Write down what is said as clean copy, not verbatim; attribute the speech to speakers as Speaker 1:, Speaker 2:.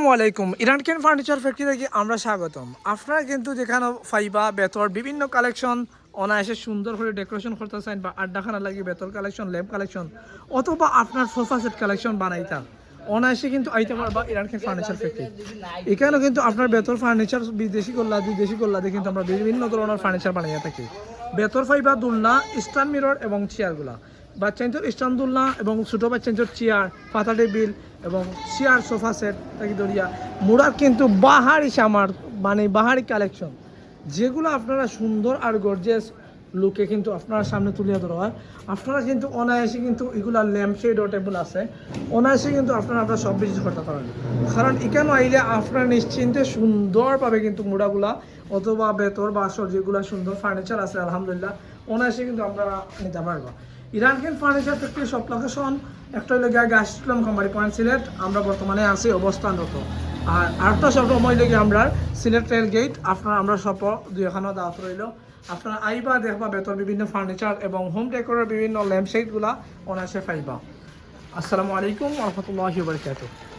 Speaker 1: আসসালামাইকুম ইরান কেন furniture factory থেকে আমরা স্বাগতম। আপনারা কিন্তু যেখানে ফাইবা বেতর বিভিন্ন কালেকশন অনায়াসে সুন্দর করে ডেকোরেশন করতে চান বা আড্ডাখানা লাগি বেতর কালেকশন ল্যাম্প কালেকশন অথবা আপনার সোফা সেট কালেকশন বানাইতাম অনায়াসে কিন্তু আইতে পারবা ইরান কেন ফার্নিচার ফ্যাক্টরি। এখানেও কিন্তু আপনার বেতর ফার্নিচার বিদেশি গোল্লা দিয়ে কিন্তু আমরা বিভিন্ন ধরনের ফার্নিচার বানাইয়া থাকি। বেতর ফাইবা দুলনা স্ট্যান্ড মিরর এবং চেয়ারগুলা বাচ্চাইন্তর স্ট্যান্ড দুলনা এবং ছোটো বাচ্চাইন্তর চেয়ার পাতা টেবিল এবং চেয়ার সোফা সেট থেকে ধরিয়া মুড়ার কিন্তু বাহারি সামার মানে বাহারি কালেকশন যেগুলো আপনারা সুন্দর আর গর্জিয়াস লুকে কিন্তু আপনারা সামনে তুলিয়া ধরা হয়। আপনারা কিন্তু অনায়াসে কিন্তু এগুলা ল্যাম্পশেড ও টেবিল আছে অনায়াসে কিন্তু আপনারা সব বিজনেস করতে পারেন, কারণ এখানে আইলে আপনারা নিশ্চিন্তে সুন্দরভাবে কিন্তু মুড়াগুলা অথবা বেতর বাসর যেগুলো সুন্দর ফার্নিচার আছে আলহামদুলিল্লাহ অনায়াসে কিন্তু আপনারা নিতে পারবা। ইরান কেন ফার্নিচার ফ্যাক্টরি সব লোকেশন একটা হইলে গাছলাম কোম্পানি পয়েন্ট সিলেট, আমরা বর্তমানে আছি অবস্থানরত। আর আরেকটা সব সময় লেগে আমরা সিলেট রেল গেট আপনার আমরা সব দুই এখানেও দাওয়াত রইল। আপনারা আইবা দেখবা বেতন বিভিন্ন ফার্নিচার এবং হোম ডেকোরের বিভিন্ন ল্যাম্পশেডগুলা অনায়াসে পাইবা। আসসালামু আলাইকুম ওয়া রাহমাতুল্লাহি ওয়া বারাকাতুহু।